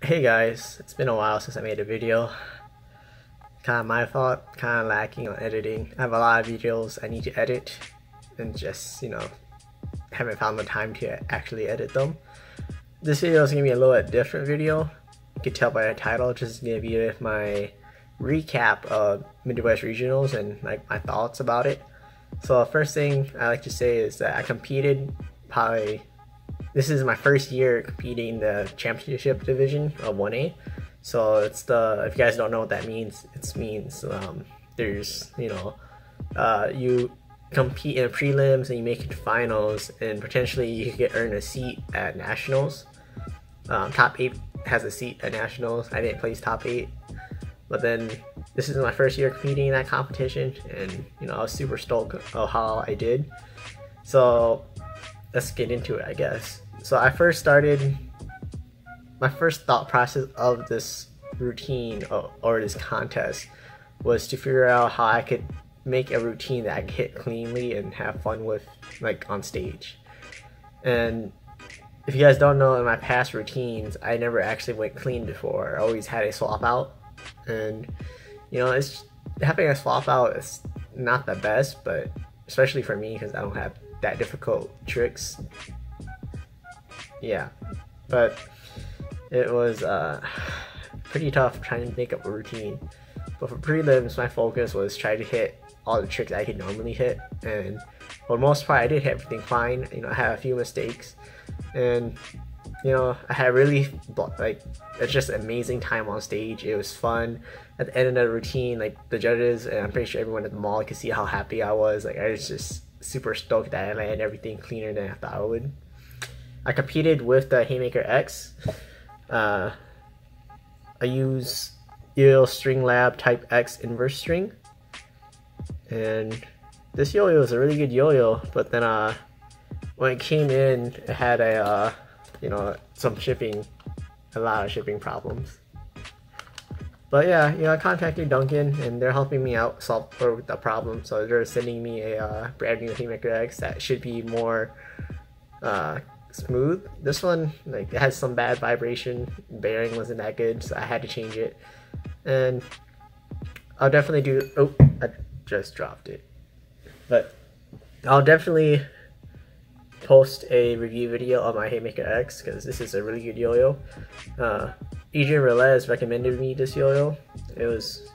Hey guys, it's been a while since I made a video. Kind of my fault, kind of lacking on editing. I have a lot of videos I need to edit and just, haven't found the time to actually edit them. This video is going to be a little bit different video. You can tell by the title, just going to be my recap of Midwest Regionals and like my thoughts about it. So the first thing I like to say is that I competed this is my first year competing in the championship division of 1A. So it's if you guys don't know what that means, it means there's, you compete in prelims and you make it to finals, and potentially you could earn a seat at nationals. Top 8 has a seat at nationals. I didn't place top 8, but then this is my first year competing in that competition, and I was super stoked of how I did. So let's get into it, I guess. So my first thought process of this routine or this contest was to figure out how I could make a routine that I could hit cleanly and have fun with, like, on stage. And if you guys don't know, in my past routines, I never actually went clean before. I always had a swap out, and it's having a swap out is not the best, but especially for me because I don't have that difficult tricks. Yeah, but it was pretty tough trying to make up a routine. But for prelims, my focus was try to hit all the tricks I could normally hit, and for the most part I did hit everything fine. I had a few mistakes, and I had really it's just an amazing time on stage. It was fun. At the end of the routine, like, the judges and I'm pretty sure everyone at the mall could see how happy I was. Like, I was just super stoked that I landed everything cleaner than I thought I would. I competed with the Haymaker X. I use Yo-Yo String Lab Type X inverse string, and this yo-yo is a really good yo-yo, but then when it came in, it had a a lot of shipping problems. But yeah, I contacted Duncan and they're helping me out solve the problem. So they're sending me a brand new Haymaker X that should be more smooth. This one, like, it has some bad vibration. The bearing wasn't that good, so I had to change it. And I'll definitely do. Oh, I just dropped it. But I'll definitely post a review video of my Haymaker X because this is a really good yo-yo. Adrian Relez recommended me this yo-yo. It was,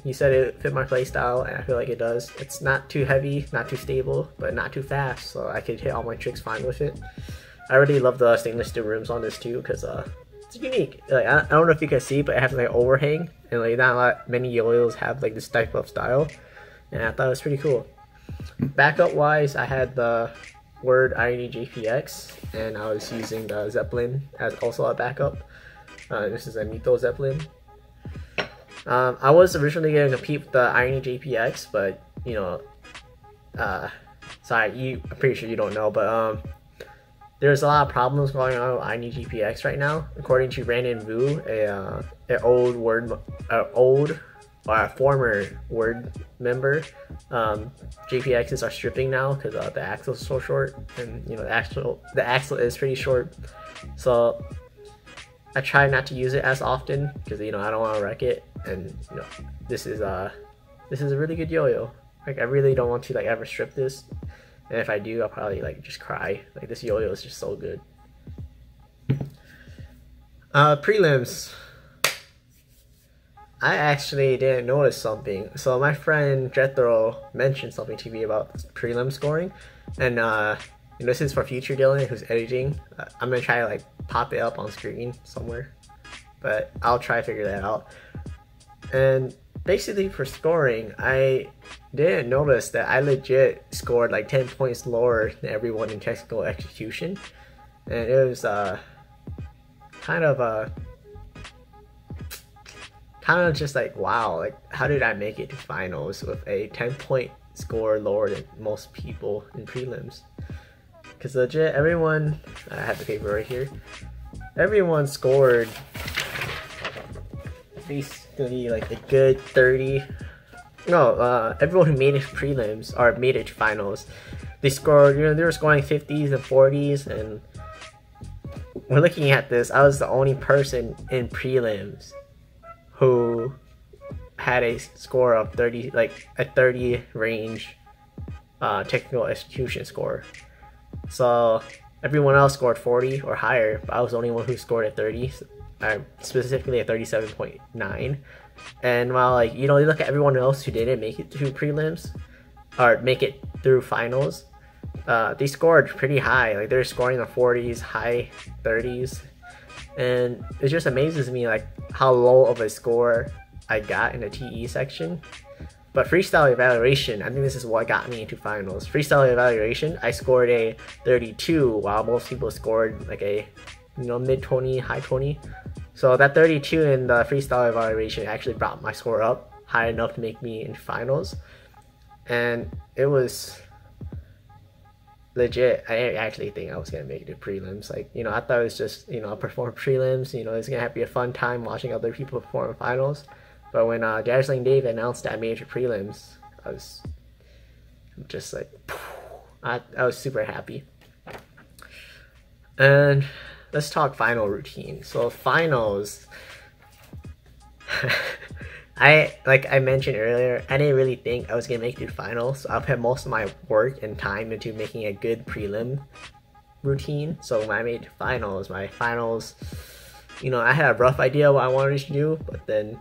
he said it fit my playstyle, and I feel like it does. It's not too heavy, not too stable, but not too fast, so I could hit all my tricks fine with it. I really love the stainless steel rims on this too because it's unique. Like, I don't know if you can see, but it has like overhang, and like not many yo-yos have like this type of style, and I thought it was pretty cool. Backup wise, I had the Word Irony JPX, and I was using the Zeppelin as also a backup. This is a Mito Zeppelin. I was originally going to compete with the Irony JPX, but sorry, I'm pretty sure you don't know, but there's a lot of problems going on with Irony JPX right now. According to Brandon Vu, a former Word member, JPXs are stripping now because the axle is so short, and the axle is pretty short. So I try not to use it as often because I don't want to wreck it, and this is a really good yo-yo. Like, I really don't want to ever strip this, and if I do, I'll probably just cry. Like, this yo-yo is just so good. Prelims. I actually didn't notice something. So my friend Jethro mentioned something to me about prelim scoring, and this is for future Dylan who's editing. I'm gonna try to pop it up on screen somewhere, but I'll try to figure that out. And basically for scoring, I didn't notice that I legit scored 10 points lower than everyone in technical execution, and it was kind of just wow, how did I make it to finals with a 10-point score lower than most people in prelims? Because legit, everyone, I have the paper right here, everyone scored basically a good 30. No, everyone who made it to prelims or made it to finals, they scored, they were scoring 50s and 40s, and when looking at this, I was the only person in prelims who had a score of 30, like a 30 range technical execution score. So everyone else scored 40 or higher, but I was the only one who scored at 30, specifically at 37.9. And while like you look at everyone else who didn't make it through prelims or make it through finals, they scored pretty high. Like they're scoring in the 40s, high 30s, and it just amazes me like how low of a score I got in the TE section. But freestyle evaluation, I think this is what got me into finals. Freestyle evaluation, I scored a 32, while most people scored like a mid 20, high 20. So that 32 in the freestyle evaluation actually brought my score up high enough to make me in finals, and it was legit. I actually think I was gonna make it to prelims. Like I thought it was just perform prelims. It's gonna be a fun time watching other people perform in finals. But when Dazzling Dave announced that I made it to prelims, I was just like, I was super happy. And let's talk final routine. So finals, like I mentioned earlier, I didn't really think I was gonna make it to finals. So I've had most of my work and time into making a good prelim routine. So when I made it to finals, my finals, I had a rough idea what I wanted to do, but then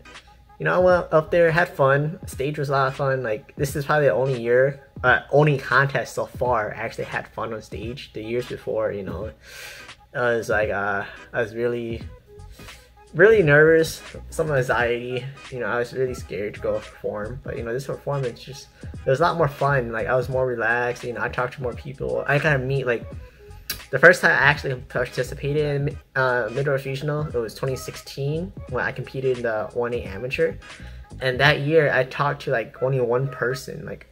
I went up there, had fun. Stage was a lot of fun. Like this is probably the only contest so far I actually had fun on stage. The years before, I was like, I was really nervous, some anxiety. I was really scared to go perform. But this performance it was a lot more fun. Like I was more relaxed. I talked to more people. I kind of meet like. The first time I actually participated in Midwest Regional, it was 2016 when I competed in the 1A Amateur. And that year I talked to like only one person. Like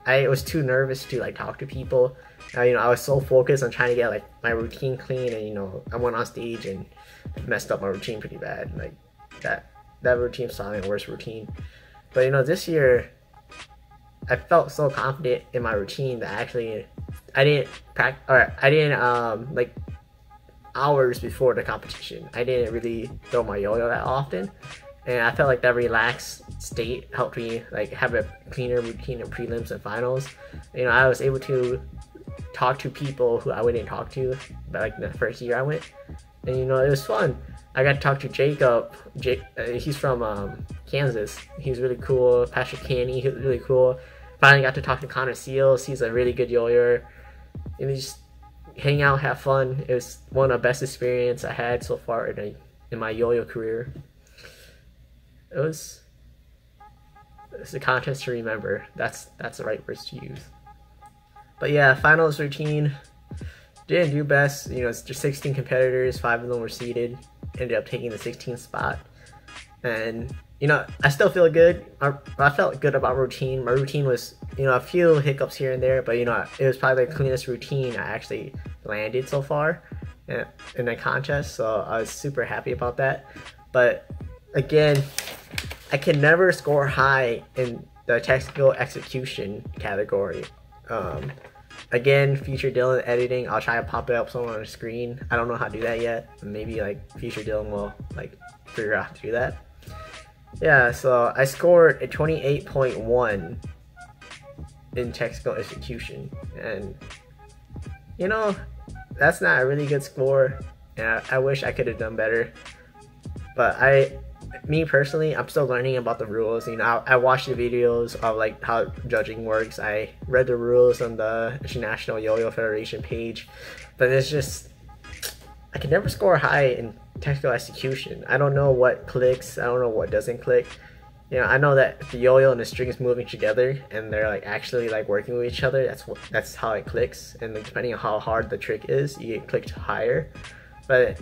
I was too nervous to like talk to people. I was so focused on trying to get like my routine clean, and I went on stage and messed up my routine pretty bad. Like that routine was probably my worst routine. But this year I felt so confident in my routine that actually I didn't practice, or I didn't like hours before the competition, I didn't really throw my yo-yo that often, and I felt like that relaxed state helped me like have a cleaner routine in prelims and finals. I was able to talk to people who I wouldn't talk to like the first year I went, and it was fun. I got to talk to Jacob. He's from Kansas. He's really cool. Pastor Kenny, he's really cool. Finally got to talk to Connor Seals. He's a really good yo-yer. And we just hang out, have fun. It was one of the best experience I had so far in my yo-yo career. It's a contest to remember. That's the right words to use. But yeah, finals routine. Didn't do best. It's just 16 competitors. 5 of them were seeded. Ended up taking the 16th spot. And I still feel good. I felt good about routine. My routine was, a few hiccups here and there, but it was probably the cleanest routine I actually landed so far in the contest. So I was super happy about that. But again, I can never score high in the technical execution category. Again, Future Dylan editing. I'll try to pop it up somewhere on the screen. I don't know how to do that yet. Maybe like Future Dylan will like figure out how to do that. Yeah, so I scored a 28.1 in technical execution, and that's not a really good score, and I wish I could have done better. But me personally, I'm still learning about the rules. I watched the videos of like how judging works. I read the rules on the International Yo-Yo Federation page, but it's just I can never score high in technical execution. I don't know what clicks. I don't know what doesn't click. I know that the yo-yo and the string is moving together and they're like actually like working with each other. That's how it clicks, and depending on how hard the trick is, you get clicked higher. But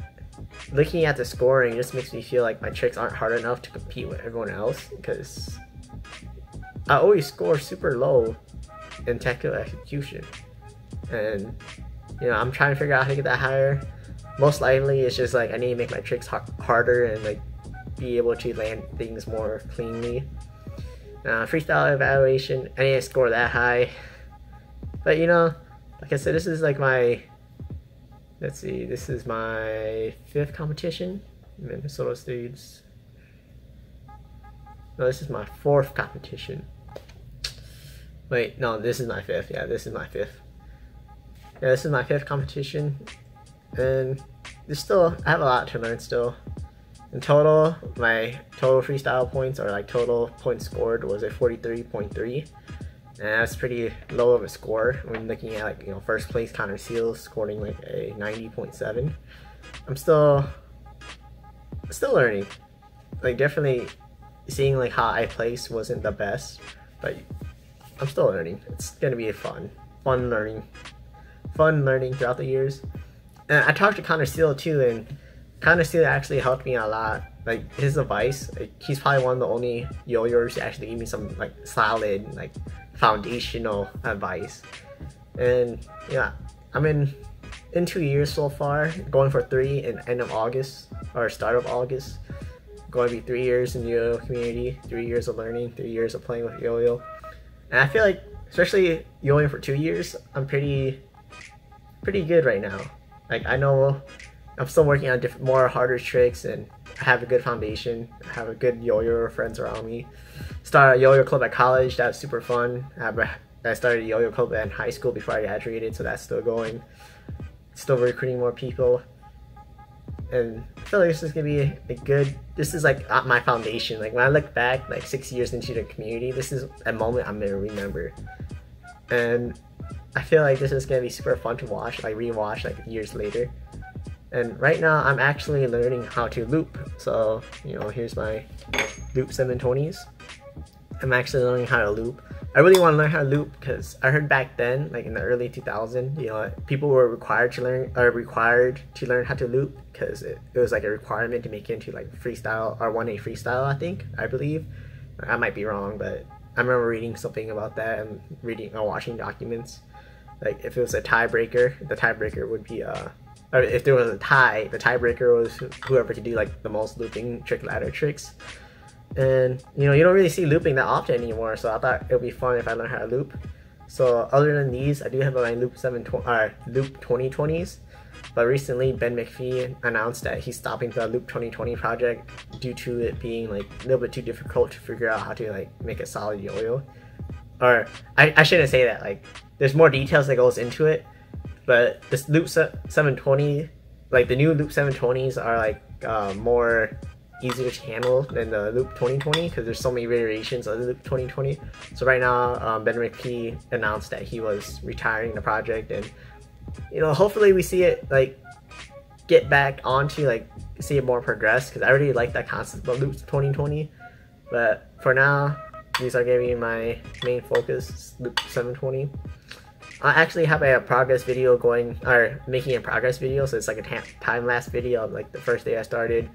looking at the scoring just makes me feel like my tricks aren't hard enough to compete with everyone else, because I always score super low in technical execution, and I'm trying to figure out how to get that higher. Most likely it's just like I need to make my tricks harder and like be able to land things more cleanly. Freestyle evaluation, I didn't score that high, but like I said, this is like my Let's see, this is my 5th competition, Minnesota States. No, this is my 4th competition. Wait, no, this is my 5th. Yeah, this is my 5th. Yeah, this is my 5th competition, and I have a lot to learn still. In total, my total freestyle points, or like total points scored, was a 43.3, and that's pretty low of a score when looking at, like, you know, first place Connor Seals scoring like a 90.7. I'm still learning. Like, definitely seeing like how I placed wasn't the best, but I'm still learning. It's gonna be fun learning throughout the years. And I talked to Connor Steele too, and Connor Steele actually helped me a lot. Like, his advice, like, he's probably one of the only yo-yoers to actually give me some like solid, like, foundational advice. And yeah, I'm in 2 years so far, going for 3 in end of August or start of August. Going to be 3 years in the yo-yo community, 3 years of learning, 3 years of playing with yo-yo. And I feel like, especially yo-yoing for 2 years, I'm pretty good right now. Like, I know I'm still working on more harder tricks, and I have a good foundation. I have a good yo-yo friends around me. Started a yo-yo club at college. That's super fun. I started a yo-yo club in high school before I graduated, so that's still going. Still recruiting more people. And I feel like this is gonna be this is like my foundation. Like, when I look back, like 6 years into the community, this is a moment I'm gonna remember. And I feel like this is gonna be super fun to watch, like rewatch like years later. And right now I'm actually learning how to loop. So, you know, here's my loop 720s. I'm actually learning how to loop. I really want to learn how to loop because I heard back then, like in the early 2000s, you know, people were required to learn how to loop because it was like a requirement to make it into like freestyle or 1A freestyle, I believe. I might be wrong, but I remember reading something about that and reading or watching documents. Like, if it was a tiebreaker, the tiebreaker would be or if there was a tie, the tiebreaker was whoever could do like the most looping trick ladder tricks. And you know, you don't really see looping that often anymore, so I thought it would be fun if I learned how to loop. So other than these, I do have my loop 2020s, but recently Ben McPhee announced that he's stopping the loop 2020 project due to it being like a little bit too difficult to figure out how to like make a solid yo-yo. Or I shouldn't say that, like, there's more details that goes into it, but this loop 720, like the new loop 720s are like more easier to handle than the loop 2020 because there's so many variations of the loop 2020. So right now, Ben McPhee announced that he was retiring the project, and you know, hopefully we see it like get back onto like see it more progress, because I really like that concept of loop 2020. But for now, these are gonna be my main focus, loop 720. I actually have a progress video going, or making a progress video, so it's like a time-lapse video of like the first day I started.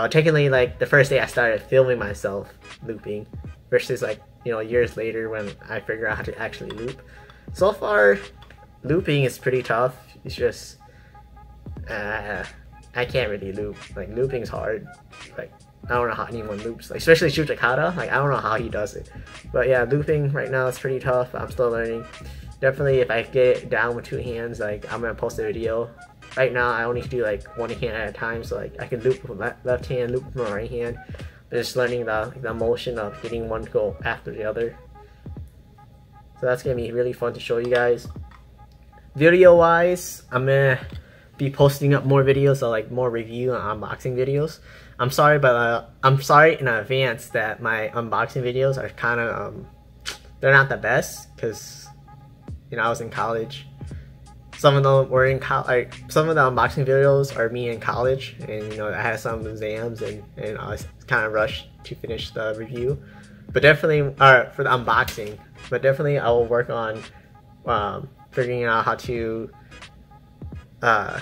Technically, like the first day I started filming myself looping versus like, you know, years later when I figure out how to actually loop. So far, looping is pretty tough. It's just I can't really loop. Like, looping's hard. Like, I don't know how anyone loops, like, especially Shuja Kata. Like, I don't know how he does it. But yeah, looping right now is pretty tough. I'm still learning. Definitely, if I get it down with 2 hands, like, I'm gonna post a video. Right now, I only do like 1 hand at a time, so like I can loop with my left hand, loop with my right hand. I'm just learning the motion of getting one to go after the other. So that's gonna be really fun to show you guys. Video-wise, I'm gonna be posting up more videos, so like more review and unboxing videos. I'm sorry, but I'm sorry in advance that my unboxing videos are kind of they're not the best, because you know, I was in college. Some of them were in college. Some of the unboxing videos are me in college, and you know, I had some exams, and I was kind of rushed to finish the review. But definitely, for the unboxing. But definitely, I will work on figuring out how to. I'm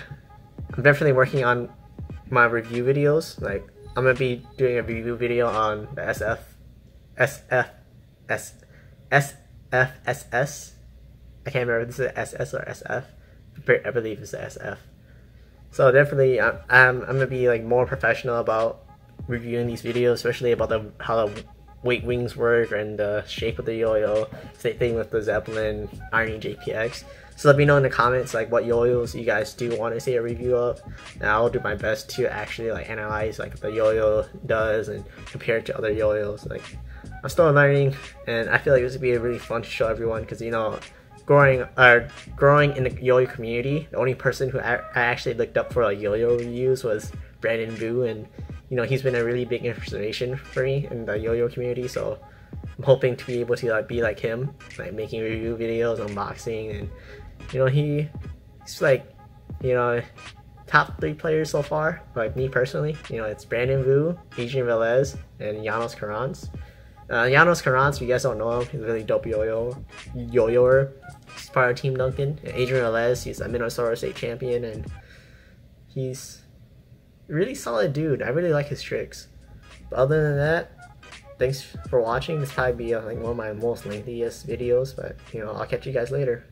definitely working on my review videos. Like, I'm gonna be doing a review video on the SFSS. I can't remember if this is SS or SF. I believe it's the SF. So definitely, I'm gonna be like more professional about reviewing these videos, especially about how the weight wings work and the shape of the yo-yo. Same thing with the Zeppelin Irony JPX. So let me know in the comments like what yo-yos you guys do want to see a review of, and I'll do my best to actually like analyze like the yo-yo does and compare it to other yo-yos. Like I'm still learning, and I feel like this would be really fun to show everyone, because you know, growing in the yo-yo community, the only person who I actually looked up for like yo-yo reviews was Brandon Vu, and you know, he's been a really big inspiration for me in the yo-yo community. So I'm hoping to be able to like be like him, like making review videos, unboxing, and you know, he's like, you know, top 3 players so far. Like me personally, you know, it's Brandon Vu, Adrian Velez, and Janos Carranz. Janos Carranz, if you guys don't know him, he's a really dope yo-yoer. He's part of Team Duncan. And Adrian Velez, he's a Minnesota State champion, and he's a really solid dude. I really like his tricks. But other than that, thanks for watching. This probably be like one of my most lengthiest videos, but you know, I'll catch you guys later.